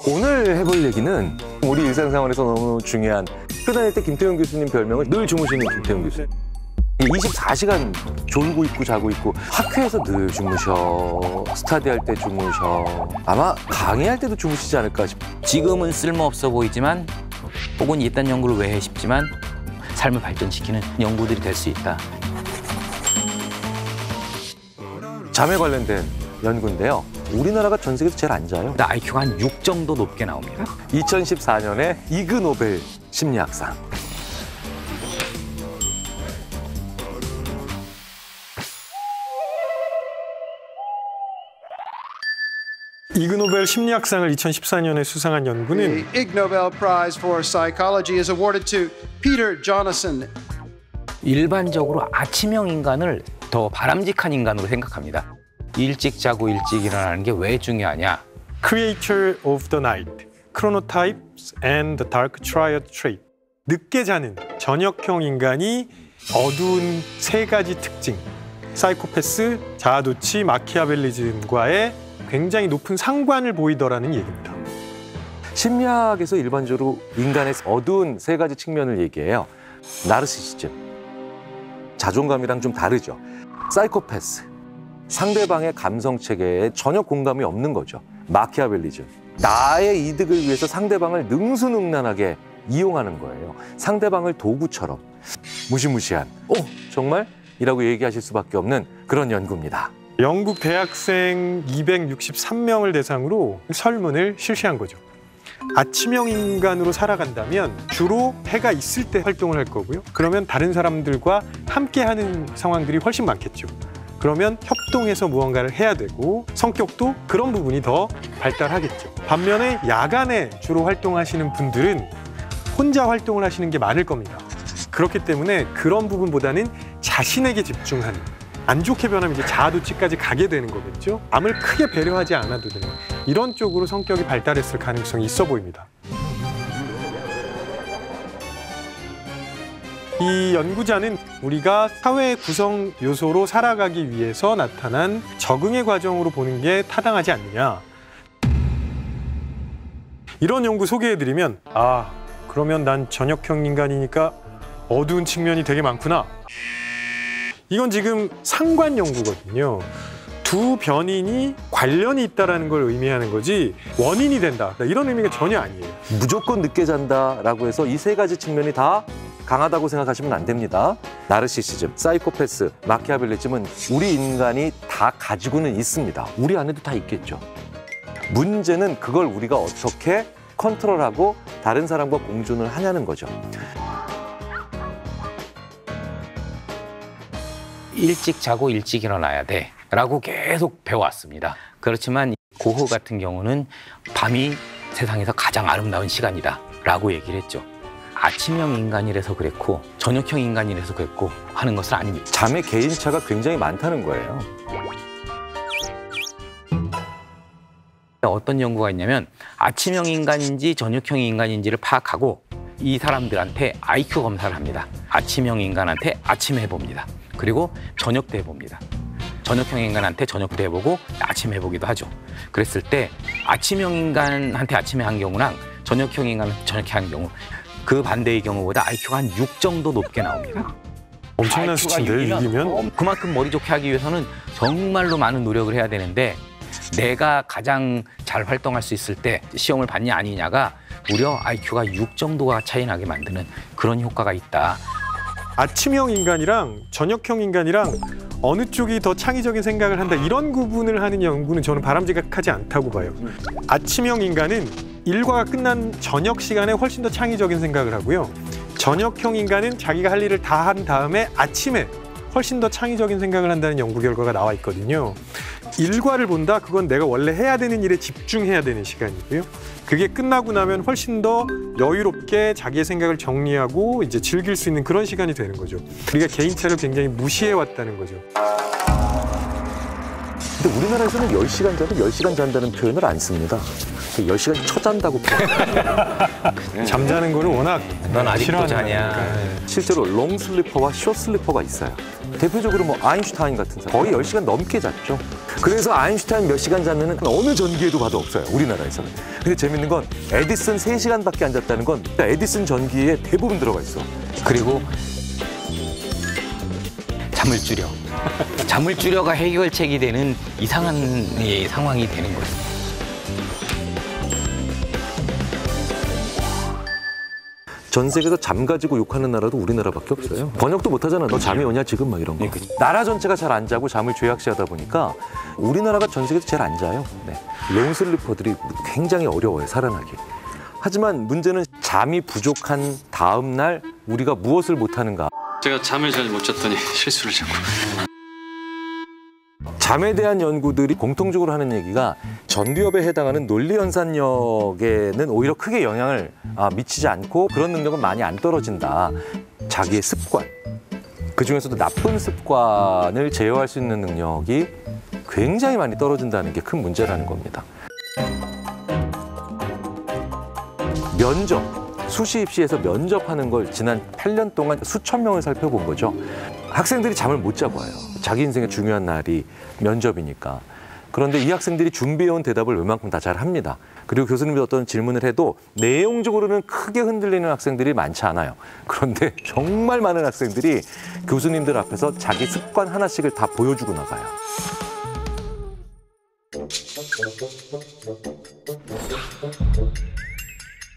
오늘 해볼 얘기는 우리 일상생활에서 너무 중요한 학교 다닐 때 김태형 교수님 별명을 늘 주무시는 김태형 교수. 24시간 졸고 있고 자고 있고 학교에서 늘 주무셔, 스터디 할 때 주무셔, 아마 강의할 때도 주무시지 않을까 싶어요. 지금은 쓸모없어 보이지만 혹은 이딴 연구를 왜 해 싶지만 삶을 발전시키는 연구들이 될 수 있다. 잠에 관련된 연구인데요. 우리나라가 전 세계에서 제일 안 자요. IQ가 한 6 정도 높게 나옵니다. 2014년에 이그 노벨 심리학상. 이그 노벨 심리학상을 2014년에 수상한 연구는 The Ig Nobel Prize for Psychology is awarded to Peter Jonassen. 일반적으로 아침형 인간을 더 바람직한 인간으로 생각합니다. 일찍 자고 일찍 일어나는 게 왜 중요하냐? Creature of the Night, Chronotypes and the Dark Triad Trait. 늦게 자는 저녁형 인간이 어두운 세 가지 특징, 사이코패스, 자아도취, 마키아벨리즘과의 굉장히 높은 상관을 보이더라는 얘기입니다. 심리학에서 일반적으로 인간의 어두운 세 가지 측면을 얘기해요. 나르시시즘, 자존감이랑 좀 다르죠. 사이코패스, 상대방의 감성 체계에 전혀 공감이 없는 거죠. 마키아벨리즘, 나의 이득을 위해서 상대방을 능수능란하게 이용하는 거예요. 상대방을 도구처럼 무시무시한, 정말? 이라고 얘기하실 수밖에 없는 그런 연구입니다. 영국 대학생 263명을 대상으로 설문을 실시한 거죠. 아침형 인간으로 살아간다면 주로 해가 있을 때 활동을 할 거고요. 그러면 다른 사람들과 함께하는 상황들이 훨씬 많겠죠. 그러면 협동해서 무언가를 해야 되고 성격도 그런 부분이 더 발달하겠죠. 반면에 야간에 주로 활동하시는 분들은 혼자 활동을 하시는 게 많을 겁니다. 그렇기 때문에 그런 부분보다는 자신에게 집중하는, 안 좋게 변하면 이제 자아도취까지 가게 되는 거겠죠. 남을 크게 배려하지 않아도 되는 이런 쪽으로 성격이 발달했을 가능성이 있어 보입니다. 이 연구자는 우리가 사회의 구성 요소로 살아가기 위해서 나타난 적응의 과정으로 보는 게 타당하지 않느냐. 이런 연구 소개해드리면 그러면 난 저녁형 인간이니까 어두운 측면이 되게 많구나. 이건 지금 상관 연구거든요. 두 변인이 관련이 있다는 걸 의미하는 거지 원인이 된다 이런 의미가 전혀 아니에요. 무조건 늦게 잔다라고 해서 이 세 가지 측면이 다 강하다고 생각하시면 안 됩니다. 나르시시즘, 사이코패스, 마키아벨리즘은 우리 인간이 다 가지고는 있습니다. 우리 안에도 다 있겠죠. 문제는 그걸 우리가 어떻게 컨트롤하고 다른 사람과 공존을 하냐는 거죠. 일찍 자고 일찍 일어나야 돼 라고 계속 배워왔습니다. 그렇지만 고흐 같은 경우는 밤이 세상에서 가장 아름다운 시간이다 라고 얘기를 했죠. 아침형 인간이라서 그랬고 저녁형 인간이라서 그랬고 하는 것은 아닙니다. 잠의 개인차가 굉장히 많다는 거예요. 어떤 연구가 있냐면 아침형 인간인지 저녁형 인간인지를 파악하고 이 사람들한테 IQ 검사를 합니다. 아침형 인간한테 아침에 해봅니다. 그리고 저녁 때 해봅니다. 저녁형 인간한테 저녁 때 해보고 아침에 해보기도 하죠. 그랬을 때 아침형 인간한테 아침에 한 경우랑 저녁형 인간한테 저녁에 한 경우 그 반대의 경우보다 IQ가 한 6 정도 높게 나옵니다. 엄청난 수치인데 6이면? 그만큼 머리 좋게 하기 위해서는 정말로 많은 노력을 해야 되는데 내가 가장 잘 활동할 수 있을 때 시험을 받냐 아니냐가 무려 IQ가 6 정도가 차이 나게 만드는 그런 효과가 있다. 아침형 인간이랑 저녁형 인간이랑 어느 쪽이 더 창의적인 생각을 한다 이런 구분을 하는 연구는 저는 바람직하지 않다고 봐요. 아침형 인간은 일과가 끝난 저녁 시간에 훨씬 더 창의적인 생각을 하고요. 저녁형 인간은 자기가 할 일을 다 한 다음에 아침에 훨씬 더 창의적인 생각을 한다는 연구 결과가 나와 있거든요. 일과를 본다? 그건 내가 원래 해야 되는 일에 집중해야 되는 시간이고요. 그게 끝나고 나면 훨씬 더 여유롭게 자기의 생각을 정리하고 이제 즐길 수 있는 그런 시간이 되는 거죠. 우리가 개인차를 굉장히 무시해왔다는 거죠. 근데 우리나라에서는 10시간 자고 10시간 잔다는 표현을 안 씁니다. 10시간 쳐잔다고. 잠자는 거를 워낙 넌 아직도 싫어하는 자냐. 거니까. 실제로 롱 슬리퍼와 숏 슬리퍼가 있어요. 대표적으로 뭐 아인슈타인 같은 사람 거의 10시간 넘게 잤죠. 그래서 아인슈타인 몇 시간 잤는 어느 전기에도 봐도 없어요. 우리나라에서는. 근데 재밌는 건 에디슨 3시간밖에 안 잤다는 건 에디슨 전기에 대부분 들어가 있어. 그리고 잠을 줄여. 잠을 줄여가 해결책이 되는 이상한 상황이 되는 거예요. 전 세계에서 잠 가지고 욕하는 나라도 우리나라밖에 없어요. 번역도 못 하잖아. 너 잠이 오냐 지금 막 이런 거. 나라 전체가 잘 안 자고 잠을 죄악시하다 보니까 우리나라가 전 세계에서 제일 안 자요. 네. 롱슬리퍼들이 굉장히 어려워요, 살아나기. 하지만 문제는 잠이 부족한 다음 날 우리가 무엇을 못하는가. 제가 잠을 잘 못 잤더니 실수를 자꾸. 잠에 대한 연구들이 공통적으로 하는 얘기가 전두엽에 해당하는 논리연산력에는 오히려 크게 영향을 미치지 않고 그런 능력은 많이 안 떨어진다. 자기의 습관, 그중에서도 나쁜 습관을 제어할 수 있는 능력이 굉장히 많이 떨어진다는 게 큰 문제라는 겁니다. 면접, 수시 입시에서 면접하는 걸 지난 8년 동안 수천 명을 살펴본 거죠. 학생들이 잠을 못 자고 와요. 자기 인생의 중요한 날이 면접이니까. 그런데 이 학생들이 준비해온 대답을 웬만큼 다 잘 합니다. 그리고 교수님이 어떤 질문을 해도 내용적으로는 크게 흔들리는 학생들이 많지 않아요. 그런데 정말 많은 학생들이 교수님들 앞에서 자기 습관 하나씩을 다 보여주고 나가요.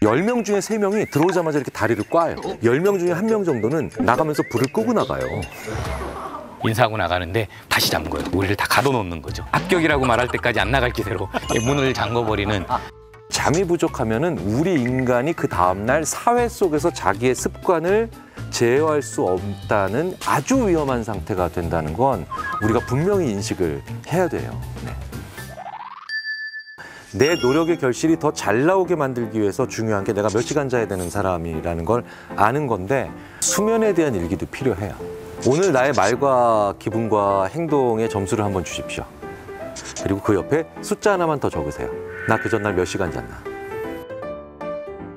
열 명 중에 3명이 들어오자마자 이렇게 다리를 꽈요. 10명 중에 1명 정도는 나가면서 불을 끄고 나가요. 인사하고 나가는데 다시 잠은 거예요. 우리를 다 가둬놓는 거죠. 합격이라고 말할 때까지 안 나갈 기세로 문을 잠궈버리는. 잠이 부족하면은 우리 인간이 그 다음날 사회 속에서 자기의 습관을 제어할 수 없다는 아주 위험한 상태가 된다는 건 우리가 분명히 인식을 해야 돼요. 네. 내 노력의 결실이 더 잘 나오게 만들기 위해서 중요한 게 내가 몇 시간 자야 되는 사람이라는 걸 아는 건데 수면에 대한 일기도 필요해요. 오늘 나의 말과 기분과 행동의 점수를 한번 주십시오. 그리고 그 옆에 숫자 하나만 더 적으세요. 나 그 전날 몇 시간 잤나.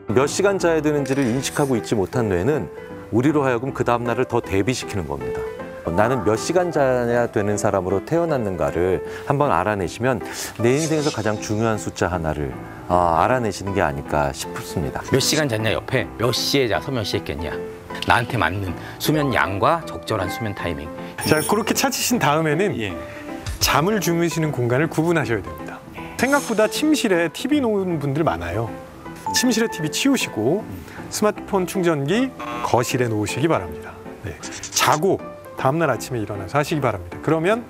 몇 시간 자야 되는지를 인식하고 있지 못한 뇌는 우리로 하여금 그 다음 날을 더 대비시키는 겁니다. 나는 몇 시간 자야 되는 사람으로 태어났는가를 한번 알아내시면 내 인생에서 가장 중요한 숫자 하나를 알아내시는 게 아닐까 싶습니다. 몇 시간 잤냐 옆에 몇 시에 자서 몇 시에 깼냐. 나한테 맞는 수면 양과 적절한 수면 타이밍. 자, 그렇게 찾으신 다음에는 잠을 주무시는 공간을 구분하셔야 됩니다. 생각보다 침실에 TV 놓은 분들 많아요. 침실에 TV 치우시고 스마트폰 충전기 거실에 놓으시기 바랍니다. 네. 자고 다음날 아침에 일어나서 하시기 바랍니다. 그러면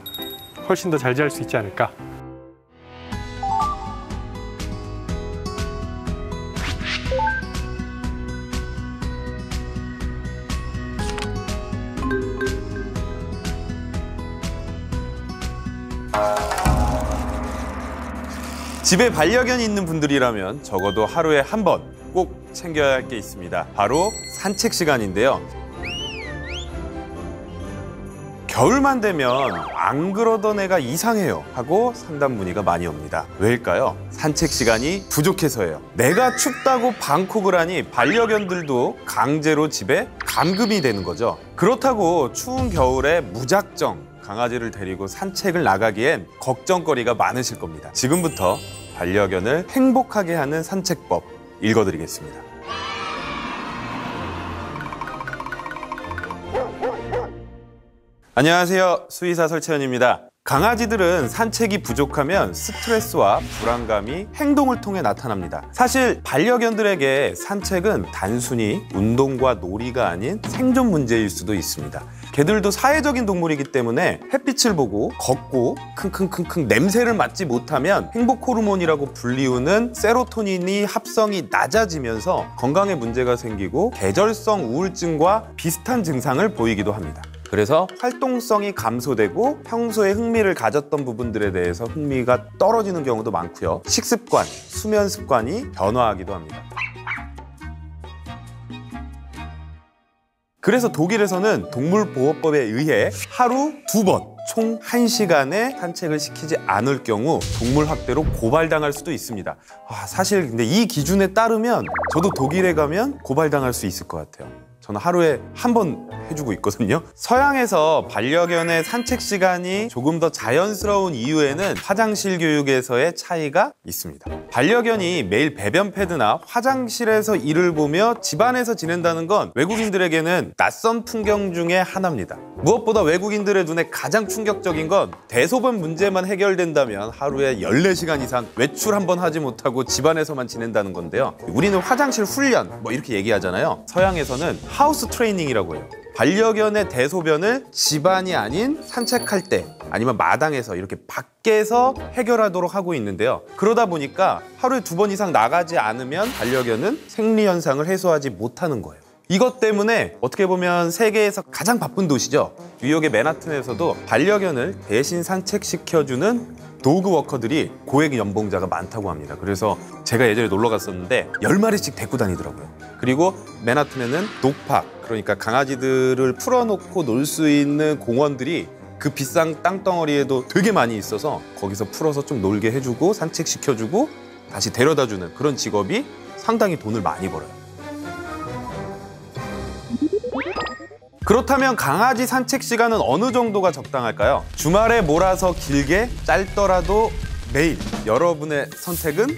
훨씬 더 잘 잘 수 있지 않을까. 집에 반려견이 있는 분들이라면 적어도 하루에 한 번 꼭 챙겨야 할 게 있습니다. 바로 산책 시간인데요. 겨울만 되면 안 그러던 애가 이상해요 하고 상담 문의가 많이 옵니다. 왜일까요? 산책 시간이 부족해서예요. 내가 춥다고 방콕을 하니 반려견들도 강제로 집에 감금이 되는 거죠. 그렇다고 추운 겨울에 무작정 강아지를 데리고 산책을 나가기엔 걱정거리가 많으실 겁니다. 지금부터 반려견을 행복하게 하는 산책법 읽어드리겠습니다. 안녕하세요. 수의사 설채연입니다. 강아지들은 산책이 부족하면 스트레스와 불안감이 행동을 통해 나타납니다. 사실 반려견들에게 산책은 단순히 운동과 놀이가 아닌 생존 문제일 수도 있습니다. 개들도 사회적인 동물이기 때문에 햇빛을 보고 걷고 킁킁킁킁 냄새를 맡지 못하면 행복 호르몬이라고 불리우는 세로토닌이 합성이 낮아지면서 건강에 문제가 생기고 계절성 우울증과 비슷한 증상을 보이기도 합니다. 그래서 활동성이 감소되고 평소에 흥미를 가졌던 부분들에 대해서 흥미가 떨어지는 경우도 많고요. 식습관, 수면 습관이 변화하기도 합니다. 그래서 독일에서는 동물보호법에 의해 하루 2번, 총 1시간의 산책을 시키지 않을 경우 동물학대로 고발당할 수도 있습니다. 사실 근데 이 기준에 따르면 저도 독일에 가면 고발당할 수 있을 것 같아요. 저는 하루에 한 번 해주고 있거든요. 서양에서 반려견의 산책 시간이 조금 더 자연스러운 이유에는 화장실 교육에서의 차이가 있습니다. 반려견이 매일 배변 패드나 화장실에서 이를 보며 집안에서 지낸다는 건 외국인들에게는 낯선 풍경 중에 하나입니다. 무엇보다 외국인들의 눈에 가장 충격적인 건 대소변 문제만 해결된다면 하루에 14시간 이상 외출 한 번 하지 못하고 집안에서만 지낸다는 건데요. 우리는 화장실 훈련 뭐 이렇게 얘기하잖아요. 서양에서는 하우스 트레이닝이라고 해요. 반려견의 대소변을 집안이 아닌 산책할 때 아니면 마당에서 이렇게 밖에서 해결하도록 하고 있는데요. 그러다 보니까 하루에 2번 이상 나가지 않으면 반려견은 생리 현상을 해소하지 못하는 거예요. 이것 때문에 어떻게 보면 세계에서 가장 바쁜 도시죠. 뉴욕의 맨하튼에서도 반려견을 대신 산책시켜주는 도그 워커들이 고액 연봉자가 많다고 합니다. 그래서 제가 예전에 놀러 갔었는데 10마리씩 데리고 다니더라고요. 그리고 맨하튼에는 독파크, 그러니까 강아지들을 풀어놓고 놀 수 있는 공원들이 그 비싼 땅덩어리에도 되게 많이 있어서 거기서 풀어서 좀 놀게 해주고 산책시켜주고 다시 데려다주는 그런 직업이 상당히 돈을 많이 벌어요. 그렇다면 강아지 산책 시간은 어느 정도가 적당할까요? 주말에 몰아서 길게, 짧더라도 매일. 여러분의 선택은?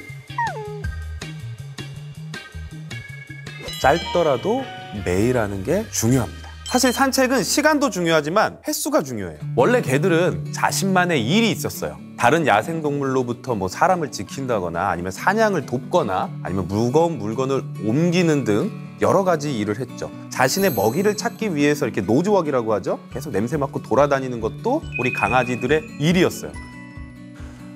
짧더라도 매일 하는 게 중요합니다. 사실 산책은 시간도 중요하지만 횟수가 중요해요. 원래 개들은 자신만의 일이 있었어요. 다른 야생동물로부터 사람을 지킨다거나 아니면 사냥을 돕거나 아니면 무거운 물건을 옮기는 등 여러 가지 일을 했죠. 자신의 먹이를 찾기 위해서 이렇게 노즈웍이라고 하죠. 계속 냄새 맡고 돌아다니는 것도 우리 강아지들의 일이었어요.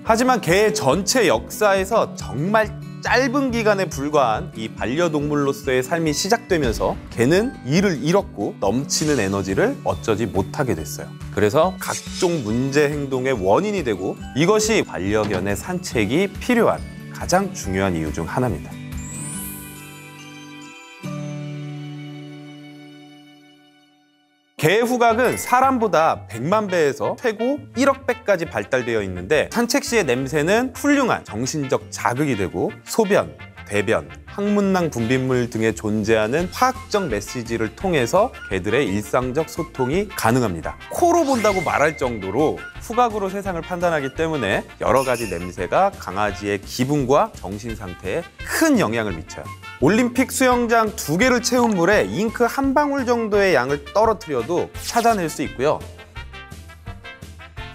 하지만 개 전체 역사에서 정말 짧은 기간에 불과한 이 반려동물로서의 삶이 시작되면서 개는 일을 잃었고 넘치는 에너지를 어쩌지 못하게 됐어요. 그래서 각종 문제 행동의 원인이 되고 이것이 반려견의 산책이 필요한 가장 중요한 이유 중 하나입니다. 개의 후각은 사람보다 100만 배에서 최고 1억 배까지 발달되어 있는데 산책 시의 냄새는 훌륭한 정신적 자극이 되고 소변, 대변, 항문낭 분비물 등에 존재하는 화학적 메시지를 통해서 개들의 일상적 소통이 가능합니다. 코로 본다고 말할 정도로 후각으로 세상을 판단하기 때문에 여러 가지 냄새가 강아지의 기분과 정신 상태에 큰 영향을 미쳐요. 올림픽 수영장 2개를 채운 물에 잉크 한 방울 정도의 양을 떨어뜨려도 찾아낼 수 있고요.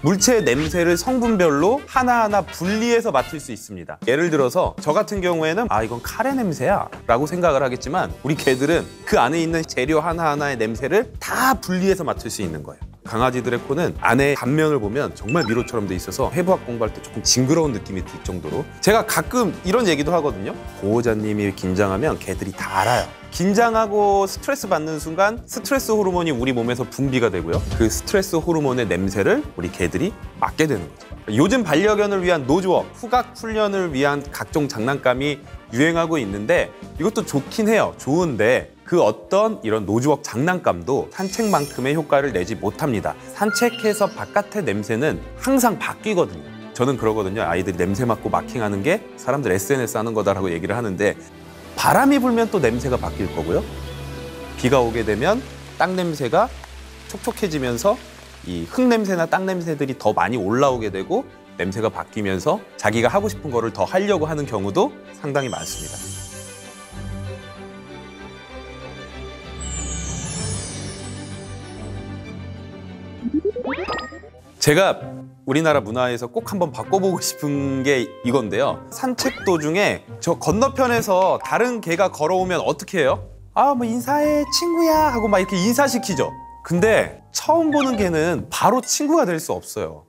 물체의 냄새를 성분별로 하나하나 분리해서 맡을 수 있습니다. 예를 들어서 저 같은 경우에는 이건 카레 냄새야 라고 생각을 하겠지만 우리 개들은 그 안에 있는 재료 하나하나의 냄새를 다 분리해서 맡을 수 있는 거예요. 강아지들의 코는 안에 단면을 보면 정말 미로처럼 돼 있어서 해부학 공부할 때 조금 징그러운 느낌이 들 정도로 제가 가끔 이런 얘기도 하거든요. 보호자님이 긴장하면 개들이 다 알아요. 긴장하고 스트레스 받는 순간 스트레스 호르몬이 우리 몸에서 분비가 되고요. 그 스트레스 호르몬의 냄새를 우리 개들이 맡게 되는 거죠. 요즘 반려견을 위한 노즈웍, 후각 훈련을 위한 각종 장난감이 유행하고 있는데 이것도 좋긴 해요. 좋은데 그 어떤 이런 노즈웍 장난감도 산책만큼의 효과를 내지 못합니다. 산책해서 바깥의 냄새는 항상 바뀌거든요. 저는 그러거든요. 아이들이 냄새 맡고 마킹하는 게 사람들 SNS 하는 거다라고 얘기를 하는데 바람이 불면 또 냄새가 바뀔 거고요. 비가 오게 되면 땅 냄새가 촉촉해지면서 이 흙 냄새나 땅 냄새들이 더 많이 올라오게 되고 냄새가 바뀌면서 자기가 하고 싶은 거를 더 하려고 하는 경우도 상당히 많습니다. 제가 우리나라 문화에서 꼭 한번 바꿔보고 싶은 게 이건데요. 산책 도중에 저 건너편에서 다른 개가 걸어오면 어떻게 해요? 인사해 친구야 하고 막 이렇게 인사시키죠. 근데 처음 보는 개는 바로 친구가 될 수 없어요.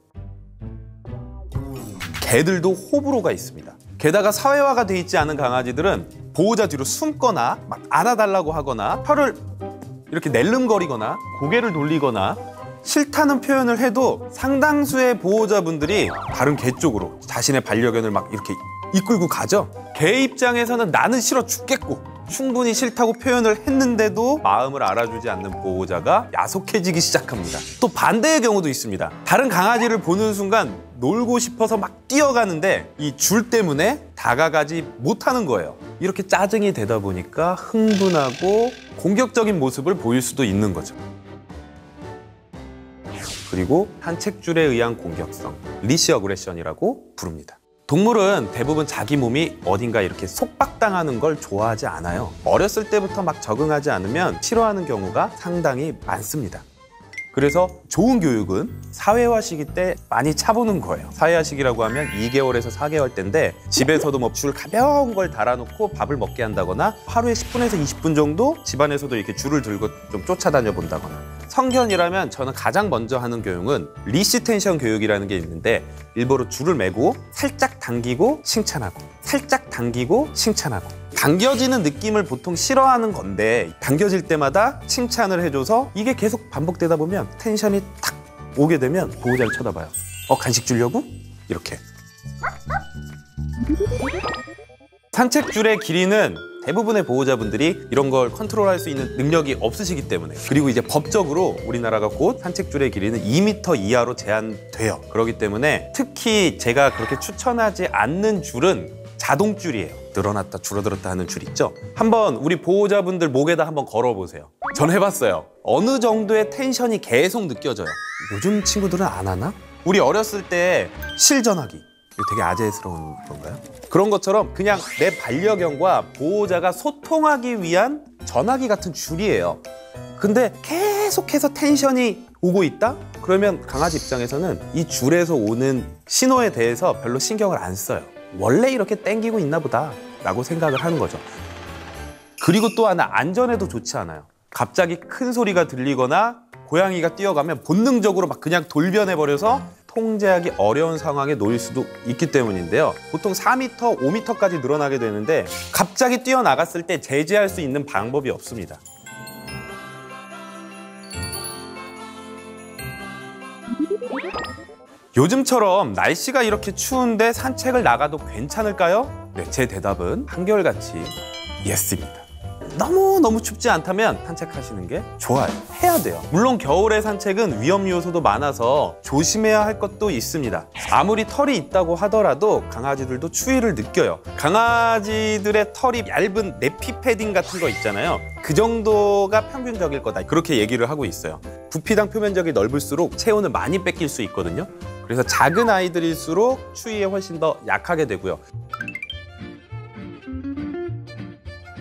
개들도 호불호가 있습니다. 게다가 사회화가 돼 있지 않은 강아지들은 보호자 뒤로 숨거나 막 안아달라고 하거나 혀를 이렇게 낼름거리거나 고개를 돌리거나 싫다는 표현을 해도 상당수의 보호자분들이 다른 개 쪽으로 자신의 반려견을 막 이렇게 이끌고 가죠. 개 입장에서는 나는 싫어 죽겠고 충분히 싫다고 표현을 했는데도 마음을 알아주지 않는 보호자가 야속해지기 시작합니다. 또 반대의 경우도 있습니다. 다른 강아지를 보는 순간 놀고 싶어서 막 뛰어가는데 이 줄 때문에 다가가지 못하는 거예요. 이렇게 짜증이 되다 보니까 흥분하고 공격적인 모습을 보일 수도 있는 거죠. 그리고 산책줄에 의한 공격성, 리시 어그레션이라고 부릅니다. 동물은 대부분 자기 몸이 어딘가 이렇게 속박당하는 걸 좋아하지 않아요. 어렸을 때부터 막 적응하지 않으면 싫어하는 경우가 상당히 많습니다. 그래서 좋은 교육은 사회화 시기 때 많이 차보는 거예요. 사회화 시기라고 하면 2개월에서 4개월 때인데 집에서도 뭐 줄 가벼운 걸 달아놓고 밥을 먹게 한다거나 하루에 10분에서 20분 정도 집안에서도 이렇게 줄을 들고 좀 쫓아다녀 본다거나. 성견이라면 저는 가장 먼저 하는 교육은 리시 텐션 교육이라는 게 있는데 일부러 줄을 매고 살짝 당기고 칭찬하고 살짝 당기고 칭찬하고 당겨지는 느낌을 보통 싫어하는 건데 당겨질 때마다 칭찬을 해줘서 이게 계속 반복되다 보면 텐션이 탁 오게 되면 보호자를 쳐다봐요. 간식 주려고? 이렇게. 산책줄의 길이는 대부분의 보호자분들이 이런 걸 컨트롤할 수 있는 능력이 없으시기 때문에 그리고 이제 법적으로 우리나라가 곧 산책줄의 길이는 2m 이하로 제한돼요. 그렇기 때문에 특히 제가 그렇게 추천하지 않는 줄은 자동줄이에요. 늘어났다 줄어들었다 하는 줄 있죠? 한번 우리 보호자분들 목에다 한번 걸어보세요. 전 해봤어요. 어느 정도의 텐션이 계속 느껴져요. 요즘 친구들은 안 하나? 우리 어렸을 때 실전하기. 이거 되게 아재스러운 건가요? 그런 것처럼 그냥 내 반려견과 보호자가 소통하기 위한 전화기 같은 줄이에요. 근데 계속해서 텐션이 오고 있다? 그러면 강아지 입장에서는 이 줄에서 오는 신호에 대해서 별로 신경을 안 써요. 원래 이렇게 땡기고 있나 보다 라고 생각을 하는 거죠. 그리고 또 하나, 안전에도 좋지 않아요. 갑자기 큰 소리가 들리거나 고양이가 뛰어가면 본능적으로 막 그냥 돌변해버려서 통제하기 어려운 상황에 놓일 수도 있기 때문인데요. 보통 4m, 5m까지 늘어나게 되는데 갑자기 뛰어나갔을 때 제재할 수 있는 방법이 없습니다. 요즘처럼 날씨가 이렇게 추운데 산책을 나가도 괜찮을까요? 네, 제 대답은 한결같이 예스입니다. 너무 춥지 않다면 산책하시는 게 좋아요. 해야 돼요. 물론 겨울의 산책은 위험 요소도 많아서 조심해야 할 것도 있습니다. 아무리 털이 있다고 하더라도 강아지들도 추위를 느껴요. 강아지들의 털이 얇은 내피 패딩 같은 거 있잖아요. 그 정도가 평균적일 거다. 그렇게 얘기를 하고 있어요. 부피당 표면적이 넓을수록 체온을 많이 뺏길 수 있거든요. 그래서 작은 아이들일수록 추위에 훨씬 더 약하게 되고요.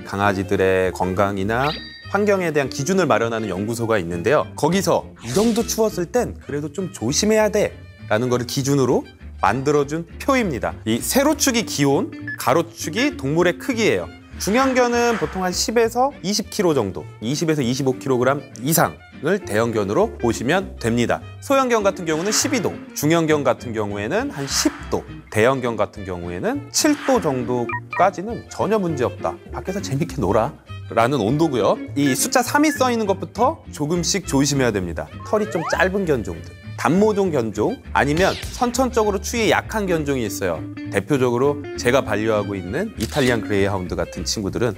강아지들의 건강이나 환경에 대한 기준을 마련하는 연구소가 있는데요. 거기서 이 정도 추웠을 땐 그래도 좀 조심해야 돼 라는 거를 기준으로 만들어준 표입니다. 이 세로축이 기온, 가로축이 동물의 크기예요. 중형견은 보통 한 10에서 20kg 정도, 20에서 25kg 이상을 대형견으로 보시면 됩니다. 소형견 같은 경우는 12도, 중형견 같은 경우에는 한 10도, 대형견 같은 경우에는 7도 정도까지는 전혀 문제 없다. 밖에서 재밌게 놀아. 라는 온도고요. 이 숫자 3이 써 있는 것부터 조금씩 조심해야 됩니다. 털이 좀 짧은 견종들, 단모종 견종, 아니면 선천적으로 추위에 약한 견종이 있어요. 대표적으로 제가 반려하고 있는 이탈리안 그레이하운드 같은 친구들은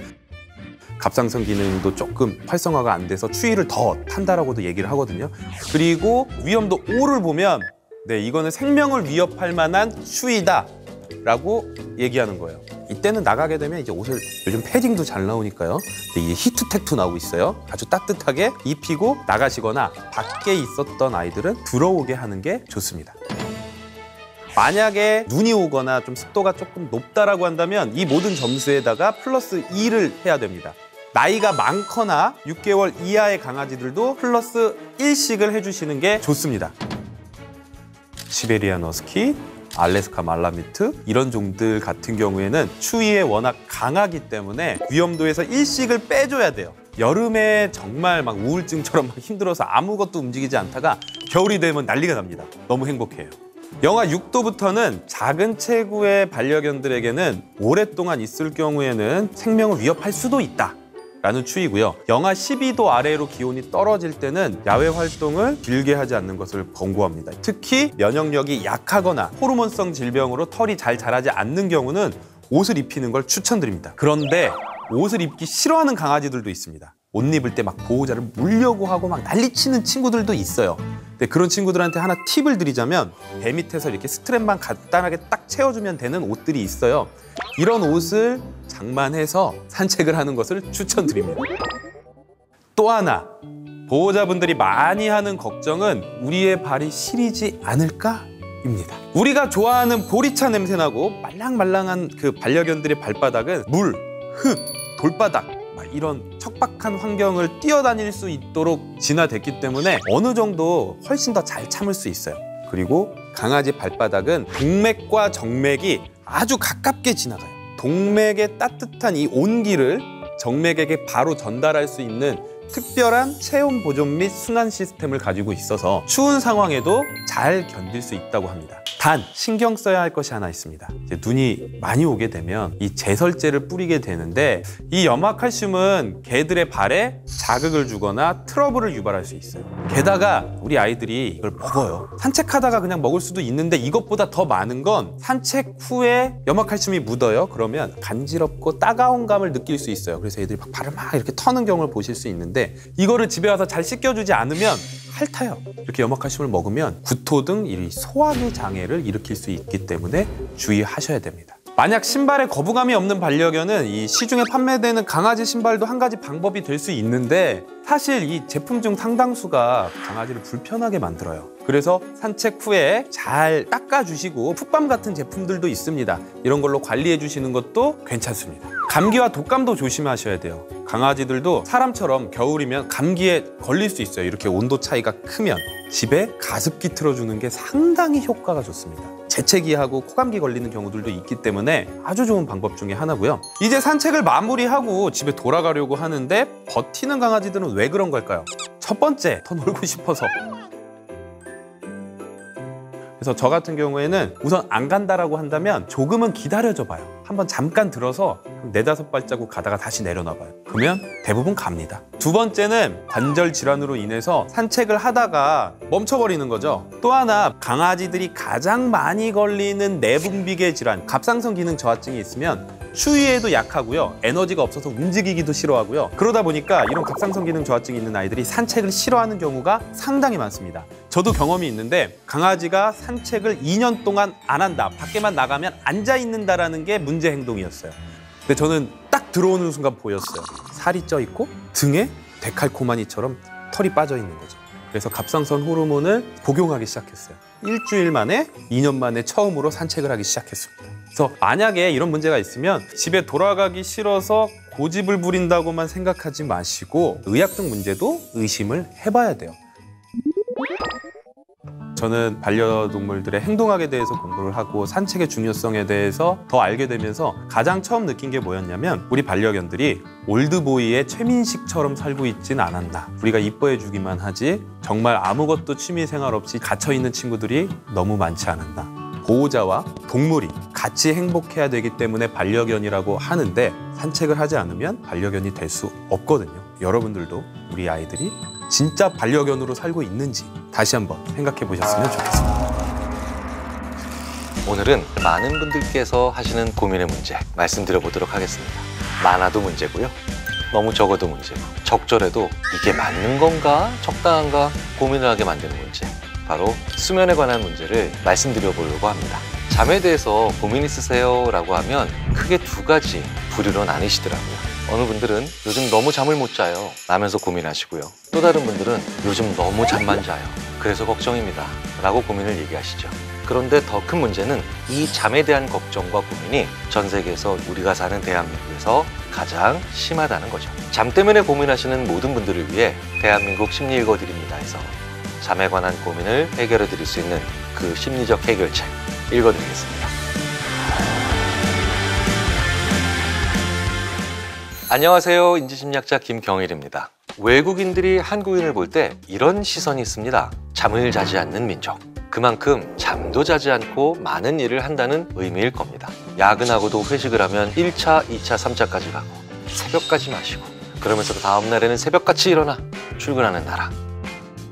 갑상선 기능도 조금 활성화가 안 돼서 추위를 더 탄다라고도 얘기를 하거든요. 그리고 위험도 5를 보면 네, 이거는 생명을 위협할 만한 추위다 라고 얘기하는 거예요. 이때는 나가게 되면 이제 옷을, 요즘 패딩도 잘 나오니까요. 이게 히트텍도 나오고 있어요. 아주 따뜻하게 입히고 나가시거나 밖에 있었던 아이들은 들어오게 하는 게 좋습니다. 만약에 눈이 오거나 좀 습도가 조금 높다라고 한다면 이 모든 점수에다가 플러스 2를 해야 됩니다. 나이가 많거나 6개월 이하의 강아지들도 플러스 1씩을 해주시는 게 좋습니다. 시베리안 허스키, 알래스카 말라미트 이런 종들 같은 경우에는 추위에 워낙 강하기 때문에 위험도에서 1씩을 빼줘야 돼요. 여름에 정말 막 우울증처럼 막 힘들어서 아무것도 움직이지 않다가 겨울이 되면 난리가 납니다. 너무 행복해요. 영하 6도부터는 작은 체구의 반려견들에게는 오랫동안 있을 경우에는 생명을 위협할 수도 있다 라는 추이고요. 영하 12도 아래로 기온이 떨어질 때는 야외 활동을 길게 하지 않는 것을 권고합니다. 특히 면역력이 약하거나 호르몬성 질병으로 털이 잘 자라지 않는 경우는 옷을 입히는 걸 추천드립니다. 그런데 옷을 입기 싫어하는 강아지들도 있습니다. 옷 입을 때 막 보호자를 물려고 하고 막 난리치는 친구들도 있어요. 근데 그런 친구들한테 하나 팁을 드리자면 배 밑에서 이렇게 스트랩만 간단하게 딱 채워주면 되는 옷들이 있어요. 이런 옷을 장만해서 산책을 하는 것을 추천드립니다. 또 하나, 보호자분들이 많이 하는 걱정은 우리의 발이 시리지 않을까입니다. 우리가 좋아하는 보리차 냄새나고 말랑말랑한 그 반려견들의 발바닥은 물, 흙, 돌바닥 이런 척박한 환경을 뛰어다닐 수 있도록 진화됐기 때문에 어느 정도 훨씬 더 잘 참을 수 있어요. 그리고 강아지 발바닥은 동맥과 정맥이 아주 가깝게 지나가요. 동맥의 따뜻한 이 온기를 정맥에게 바로 전달할 수 있는 특별한 체온 보존 및 순환 시스템을 가지고 있어서 추운 상황에도 잘 견딜 수 있다고 합니다. 단 신경 써야 할 것이 하나 있습니다. 이제 눈이 많이 오게 되면 이 제설제를 뿌리게 되는데 이 염화칼슘은 개들의 발에 자극을 주거나 트러블을 유발할 수 있어요. 게다가 우리 아이들이 이걸 먹어요. 산책하다가 그냥 먹을 수도 있는데 이것보다 더 많은 건 산책 후에 염화칼슘이 묻어요. 그러면 간지럽고 따가운 감을 느낄 수 있어요. 그래서 애들이 막 발을 막 이렇게 터는 경우를 보실 수 있는데 이거를 집에 와서 잘 씻겨주지 않으면 핥아요. 이렇게 염화칼슘을 먹으면 구토 등 이 소화기 장애를 일으킬 수 있기 때문에 주의하셔야 됩니다. 만약 신발에 거부감이 없는 반려견은 이 시중에 판매되는 강아지 신발도 한 가지 방법이 될 수 있는데 사실 이 제품 중 상당수가 강아지를 불편하게 만들어요. 그래서 산책 후에 잘 닦아주시고 풋밤 같은 제품들도 있습니다. 이런 걸로 관리해 주시는 것도 괜찮습니다. 감기와 독감도 조심하셔야 돼요. 강아지들도 사람처럼 겨울이면 감기에 걸릴 수 있어요. 이렇게 온도 차이가 크면 집에 가습기 틀어주는 게 상당히 효과가 좋습니다. 재채기하고 코감기 걸리는 경우들도 있기 때문에 아주 좋은 방법 중에 하나고요. 이제 산책을 마무리하고 집에 돌아가려고 하는데 버티는 강아지들은 왜 그런 걸까요? 첫 번째, 더 놀고 싶어서. 그래서 저 같은 경우에는 우선 안 간다라고 한다면 조금은 기다려줘 봐요. 한번 잠깐 들어서 4-5발자국 가다가 다시 내려놔 봐요. 그러면 대부분 갑니다. 두 번째는 관절 질환으로 인해서 산책을 하다가 멈춰버리는 거죠. 또 하나, 강아지들이 가장 많이 걸리는 내분비계 질환, 갑상선 기능 저하증이 있으면 추위에도 약하고요. 에너지가 없어서 움직이기도 싫어하고요. 그러다 보니까 이런 갑상선 기능 저하증이 있는 아이들이 산책을 싫어하는 경우가 상당히 많습니다. 저도 경험이 있는데 강아지가 산책을 2년 동안 안 한다, 밖에만 나가면 앉아 있는다라는 게 문제 행동이었어요. 근데 저는 딱 들어오는 순간 보였어요. 살이 쪄 있고 등에 데칼코마니처럼 털이 빠져 있는 거죠. 그래서 갑상선 호르몬을 복용하기 시작했어요. 일주일 만에 2년 만에 처음으로 산책을 하기 시작했습니다. 그래서 만약에 이런 문제가 있으면 집에 돌아가기 싫어서 고집을 부린다고만 생각하지 마시고 의학적 문제도 의심을 해봐야 돼요. 저는 반려동물들의 행동학에 대해서 공부를 하고 산책의 중요성에 대해서 더 알게 되면서 가장 처음 느낀 게 뭐였냐면 우리 반려견들이 올드보이의 최민식처럼 살고 있진 않았나. 우리가 이뻐해주기만 하지 정말 아무것도 취미생활 없이 갇혀있는 친구들이 너무 많지 않았나. 보호자와 동물이 같이 행복해야 되기 때문에 반려견이라고 하는데 산책을 하지 않으면 반려견이 될 수 없거든요. 여러분들도 우리 아이들이 진짜 반려견으로 살고 있는지 다시 한번 생각해 보셨으면 좋겠습니다. 오늘은 많은 분들께서 하시는 고민의 문제 말씀드려보도록 하겠습니다. 많아도 문제고요. 너무 적어도 문제고 적절해도 이게 맞는 건가 적당한가 고민을 하게 만드는 문제, 바로 수면에 관한 문제를 말씀드려보려고 합니다. 잠에 대해서 고민 있으세요? 라고 하면 크게 두 가지 부류로 나뉘시더라고요. 어느 분들은 요즘 너무 잠을 못 자요 라면서 고민하시고요. 또 다른 분들은 요즘 너무 잠만 자요 그래서 걱정입니다 라고 고민을 얘기하시죠. 그런데 더 큰 문제는 이 잠에 대한 걱정과 고민이 전 세계에서 우리가 사는 대한민국에서 가장 심하다는 거죠. 잠 때문에 고민하시는 모든 분들을 위해 대한민국 심리 읽어드립니다에서 잠에 관한 고민을 해결해 드릴 수 있는 그 심리적 해결책 읽어드리겠습니다. 안녕하세요. 인지심리학자 김경일입니다. 외국인들이 한국인을 볼 때 이런 시선이 있습니다. 잠을 자지 않는 민족. 그만큼 잠도 자지 않고 많은 일을 한다는 의미일 겁니다. 야근하고도 회식을 하면 1차, 2차, 3차까지 가고 새벽까지 마시고 그러면서도 다음 날에는 새벽같이 일어나 출근하는 나라.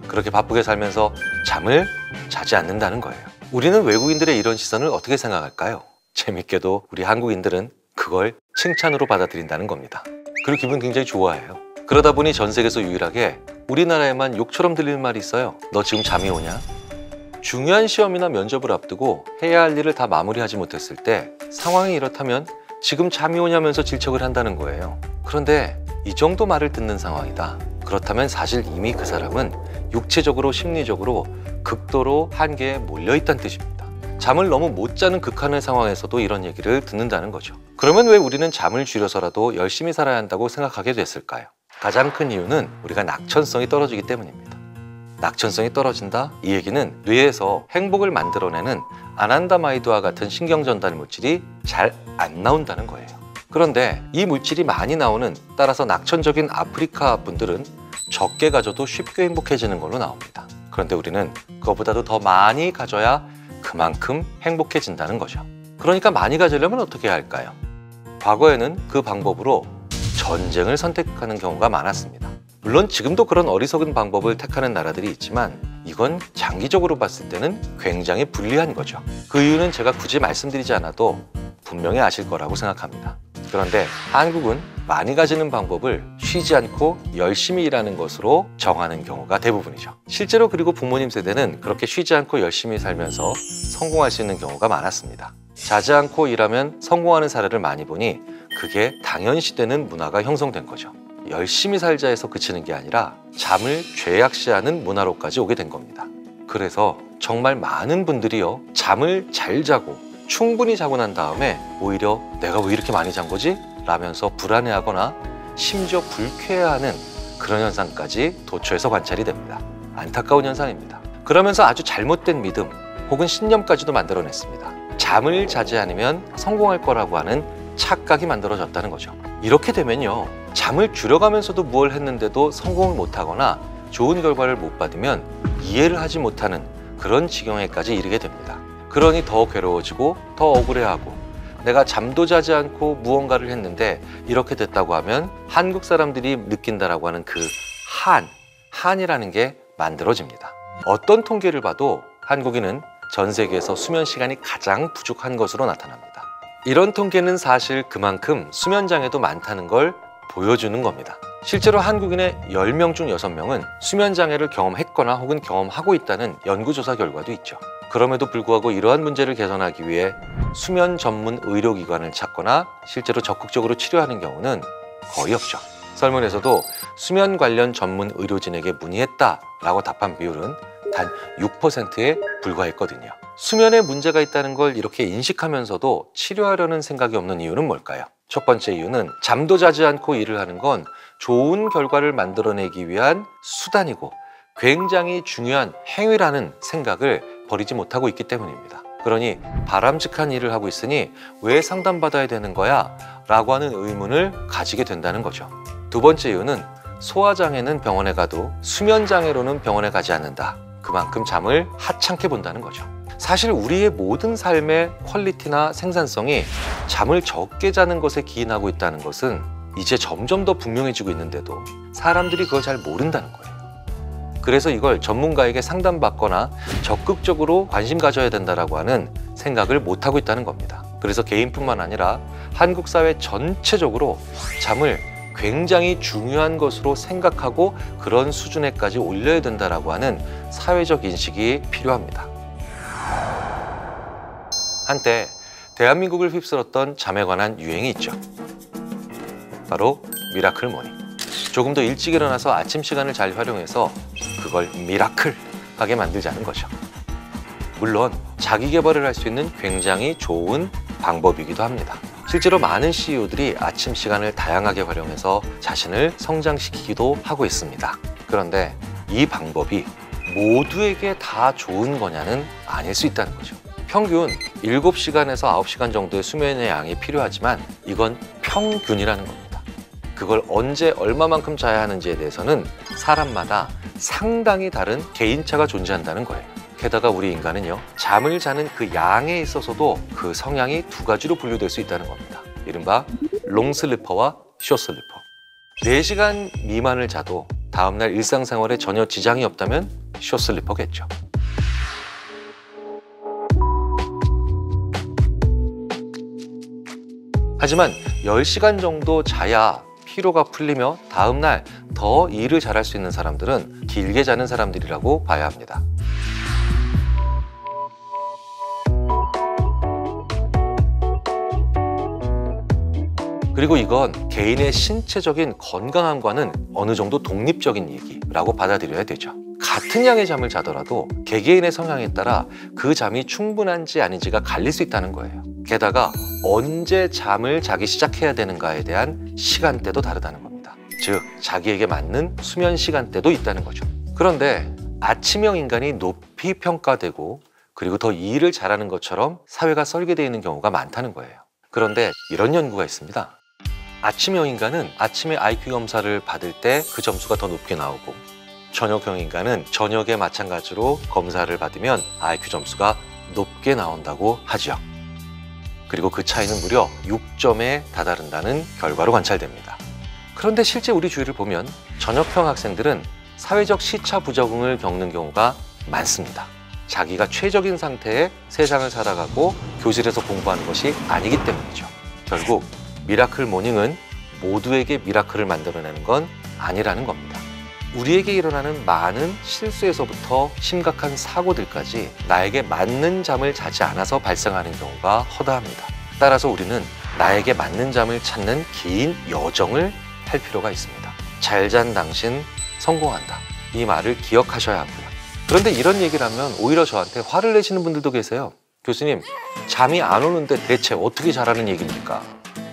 그렇게 바쁘게 살면서 잠을 자지 않는다는 거예요. 우리는 외국인들의 이런 시선을 어떻게 생각할까요? 재밌게도 우리 한국인들은 그 그걸 칭찬으로 받아들인다는 겁니다. 그리고 기분 굉장히 좋아해요. 그러다 보니 전 세계에서 유일하게 우리나라에만 욕처럼 들리는 말이 있어요. 너 지금 잠이 오냐? 중요한 시험이나 면접을 앞두고 해야 할 일을 다 마무리하지 못했을 때 상황이 이렇다면 지금 잠이 오냐면서 질책을 한다는 거예요. 그런데 이 정도 말을 듣는 상황이다. 그렇다면 사실 이미 그 사람은 육체적으로 심리적으로 극도로 한계에 몰려있다는 뜻입니다. 잠을 너무 못 자는 극한의 상황에서도 이런 얘기를 듣는다는 거죠. 그러면 왜 우리는 잠을 줄여서라도 열심히 살아야 한다고 생각하게 됐을까요? 가장 큰 이유는 우리가 낙천성이 떨어지기 때문입니다. 낙천성이 떨어진다? 이 얘기는 뇌에서 행복을 만들어내는 아난다마이드와 같은 신경전달 물질이 잘 안 나온다는 거예요. 그런데 이 물질이 많이 나오는, 따라서 낙천적인 아프리카 분들은 적게 가져도 쉽게 행복해지는 걸로 나옵니다. 그런데 우리는 그것보다도 더 많이 가져야 그만큼 행복해진다는 거죠. 그러니까 많이 가지려면 어떻게 해야 할까요? 과거에는 그 방법으로 전쟁을 선택하는 경우가 많았습니다. 물론 지금도 그런 어리석은 방법을 택하는 나라들이 있지만 이건 장기적으로 봤을 때는 굉장히 불리한 거죠. 그 이유는 제가 굳이 말씀드리지 않아도 분명히 아실 거라고 생각합니다. 그런데 한국은 많이 가지는 방법을 쉬지 않고 열심히 일하는 것으로 정하는 경우가 대부분이죠. 실제로 그리고 부모님 세대는 그렇게 쉬지 않고 열심히 살면서 성공할 수 있는 경우가 많았습니다. 자지 않고 일하면 성공하는 사례를 많이 보니 그게 당연시되는 문화가 형성된 거죠. 열심히 살자에서 그치는 게 아니라 잠을 죄악시하는 문화로까지 오게 된 겁니다. 그래서 정말 많은 분들이요, 잠을 잘 자고 충분히 자고 난 다음에 오히려 내가 왜 이렇게 많이 잔 거지? 라면서 불안해하거나 심지어 불쾌해하는 그런 현상까지 도처에서 관찰이 됩니다. 안타까운 현상입니다. 그러면서 아주 잘못된 믿음 혹은 신념까지도 만들어냈습니다. 잠을 자지 않으면 성공할 거라고 하는 착각이 만들어졌다는 거죠. 이렇게 되면요, 잠을 줄여가면서도 뭘 했는데도 성공을 못하거나 좋은 결과를 못 받으면 이해를 하지 못하는 그런 지경에까지 이르게 됩니다. 그러니 더 괴로워지고 더 억울해하고, 내가 잠도 자지 않고 무언가를 했는데 이렇게 됐다고 하면 한국 사람들이 느낀다라고 하는 그 한이라는 게 만들어집니다. 어떤 통계를 봐도 한국인은 전 세계에서 수면 시간이 가장 부족한 것으로 나타납니다. 이런 통계는 사실 그만큼 수면 장애도 많다는 걸 보여주는 겁니다. 실제로 한국인의 10명 중 6명은 수면 장애를 경험했거나 혹은 경험하고 있다는 연구조사 결과도 있죠. 그럼에도 불구하고 이러한 문제를 개선하기 위해 수면 전문 의료기관을 찾거나 실제로 적극적으로 치료하는 경우는 거의 없죠. 설문에서도 수면 관련 전문 의료진에게 문의했다라고 답한 비율은 단 6%에 불과했거든요. 수면에 문제가 있다는 걸 이렇게 인식하면서도 치료하려는 생각이 없는 이유는 뭘까요? 첫 번째 이유는 잠도 자지 않고 일을 하는 건 좋은 결과를 만들어내기 위한 수단이고 굉장히 중요한 행위라는 생각을 버리지 못하고 있기 때문입니다. 그러니 바람직한 일을 하고 있으니 왜 상담받아야 되는 거야? 라고 하는 의문을 가지게 된다는 거죠. 두 번째 이유는 소화장애는 병원에 가도 수면장애로는 병원에 가지 않는다. 그만큼 잠을 하찮게 본다는 거죠. 사실 우리의 모든 삶의 퀄리티나 생산성이 잠을 적게 자는 것에 기인하고 있다는 것은 이제 점점 더 분명해지고 있는데도 사람들이 그걸 잘 모른다는 거예요. 그래서 이걸 전문가에게 상담받거나 적극적으로 관심 가져야 된다라고 하는 생각을 못하고 있다는 겁니다. 그래서 개인뿐만 아니라 한국 사회 전체적으로 잠을 굉장히 중요한 것으로 생각하고 그런 수준에까지 올려야 된다라고 하는 사회적 인식이 필요합니다. 한때 대한민국을 휩쓸었던 잠에 관한 유행이 있죠. 바로 미라클 모닝. 조금 더 일찍 일어나서 아침 시간을 잘 활용해서 그걸 미라클하게 만들자는 거죠. 물론 자기 개발을 할 수 있는 굉장히 좋은 방법이기도 합니다. 실제로 많은 CEO들이 아침 시간을 다양하게 활용해서 자신을 성장시키기도 하고 있습니다. 그런데 이 방법이 모두에게 다 좋은 거냐는 아닐 수 있다는 거죠. 평균 7시간에서 9시간 정도의 수면의 양이 필요하지만 이건 평균이라는 겁니다. 그걸 언제 얼마만큼 자야 하는지에 대해서는 사람마다 상당히 다른 개인차가 존재한다는 거예요. 게다가 우리 인간은요, 잠을 자는 그 양에 있어서도 그 성향이 두 가지로 분류될 수 있다는 겁니다. 이른바 롱슬리퍼와 숏슬리퍼. 4시간 미만을 자도 다음날 일상생활에 전혀 지장이 없다면 숏슬리퍼겠죠. 하지만 10시간 정도 자야 피로가 풀리며 다음날 더 일을 잘할 수 있는 사람들은 길게 자는 사람들이라고 봐야 합니다. 그리고 이건 개인의 신체적인 건강함과는 어느 정도 독립적인 얘기라고 받아들여야 되죠. 같은 양의 잠을 자더라도 개개인의 성향에 따라 그 잠이 충분한지 아닌지가 갈릴 수 있다는 거예요. 게다가 언제 잠을 자기 시작해야 되는가에 대한 시간대도 다르다는 겁니다. 즉, 자기에게 맞는 수면 시간대도 있다는 거죠. 그런데 아침형 인간이 높이 평가되고 그리고 더 일을 잘하는 것처럼 사회가 설계되어 있는 경우가 많다는 거예요. 그런데 이런 연구가 있습니다. 아침형 인간은 아침에 IQ 검사를 받을 때 그 점수가 더 높게 나오고, 저녁형 인간은 저녁에 마찬가지로 검사를 받으면 IQ 점수가 높게 나온다고 하죠. 그리고 그 차이는 무려 6점에 다다른다는 결과로 관찰됩니다. 그런데 실제 우리 주위를 보면 저녁형 학생들은 사회적 시차 부적응을 겪는 경우가 많습니다. 자기가 최적인 상태에 세상을 살아가고 교실에서 공부하는 것이 아니기 때문이죠. 결국 미라클 모닝은 모두에게 미라클을 만들어내는 건 아니라는 겁니다. 우리에게 일어나는 많은 실수에서부터 심각한 사고들까지 나에게 맞는 잠을 자지 않아서 발생하는 경우가 허다합니다. 따라서 우리는 나에게 맞는 잠을 찾는 긴 여정을 할 필요가 있습니다. 잘 잔 당신 성공한다. 이 말을 기억하셔야 하고요. 그런데 이런 얘기를 하면 오히려 저한테 화를 내시는 분들도 계세요. 교수님, 잠이 안 오는데 대체 어떻게 자라는 얘기입니까?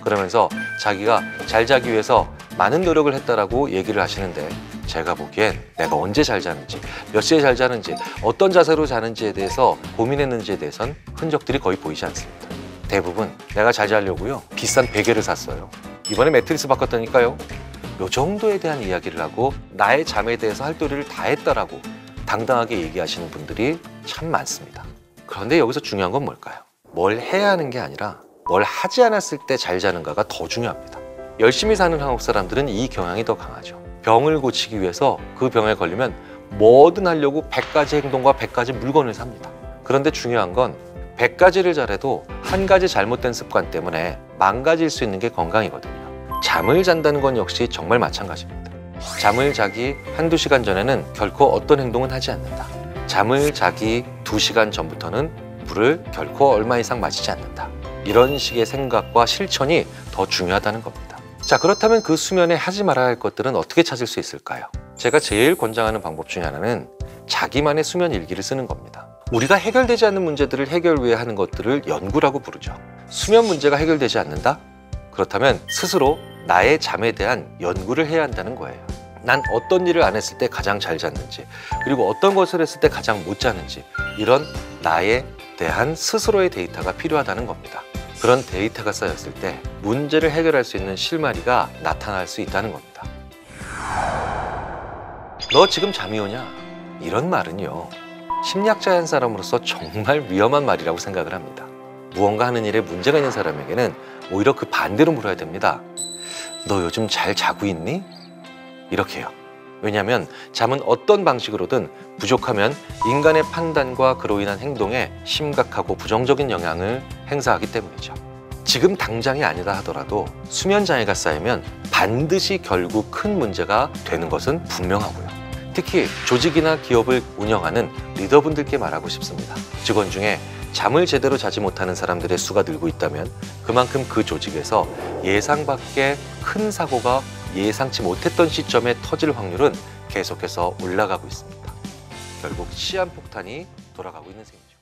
그러면서 자기가 잘 자기 위해서 많은 노력을 했다라고 얘기를 하시는데, 제가 보기엔 내가 언제 잘 자는지, 몇 시에 잘 자는지, 어떤 자세로 자는지에 대해서 고민했는지에 대해선 흔적들이 거의 보이지 않습니다. 대부분 내가 잘 자려고요, 비싼 베개를 샀어요, 이번에 매트리스 바꿨다니까요, 요 정도에 대한 이야기를 하고 나의 잠에 대해서 할 도리를 다 했다라고 당당하게 얘기하시는 분들이 참 많습니다. 그런데 여기서 중요한 건 뭘까요? 뭘 해야 하는 게 아니라 뭘 하지 않았을 때 잘 자는가가 더 중요합니다. 열심히 사는 한국 사람들은 이 경향이 더 강하죠. 병을 고치기 위해서 그 병에 걸리면 뭐든 하려고 100가지 행동과 100가지 물건을 삽니다. 그런데 중요한 건 100가지를 잘해도 한 가지 잘못된 습관 때문에 망가질 수 있는 게 건강이거든요. 잠을 잔다는 건 역시 정말 마찬가지입니다. 잠을 자기 한두 시간 전에는 결코 어떤 행동은 하지 않는다. 잠을 자기 2시간 전부터는 물을 결코 얼마 이상 마시지 않는다. 이런 식의 생각과 실천이 더 중요하다는 겁니다. 자, 그렇다면 그 수면에 하지 말아야 할 것들은 어떻게 찾을 수 있을까요? 제가 제일 권장하는 방법 중에 하나는 자기만의 수면 일기를 쓰는 겁니다. 우리가 해결되지 않는 문제들을 해결 위해 하는 것들을 연구라고 부르죠. 수면 문제가 해결되지 않는다? 그렇다면 스스로 나의 잠에 대한 연구를 해야 한다는 거예요. 난 어떤 일을 안 했을 때 가장 잘 잤는지, 그리고 어떤 것을 했을 때 가장 못 자는지, 이런 나에 대한 스스로의 데이터가 필요하다는 겁니다. 그런 데이터가 쌓였을 때 문제를 해결할 수 있는 실마리가 나타날 수 있다는 겁니다. 너 지금 잠이 오냐? 이런 말은요, 심리학자의 한 사람으로서 정말 위험한 말이라고 생각을 합니다. 무언가 하는 일에 문제가 있는 사람에게는 오히려 그 반대로 물어야 됩니다. 너 요즘 잘 자고 있니? 이렇게요. 왜냐하면 잠은 어떤 방식으로든 부족하면 인간의 판단과 그로 인한 행동에 심각하고 부정적인 영향을 행사하기 때문이죠. 지금 당장이 아니다 하더라도 수면 장애가 쌓이면 반드시 결국 큰 문제가 되는 것은 분명하고요. 특히 조직이나 기업을 운영하는 리더분들께 말하고 싶습니다. 직원 중에 잠을 제대로 자지 못하는 사람들의 수가 늘고 있다면 그만큼 그 조직에서 예상 밖의 큰 사고가 예상치 못했던 시점에 터질 확률은 계속해서 올라가고 있습니다. 결국 시한폭탄이 돌아가고 있는 셈이죠.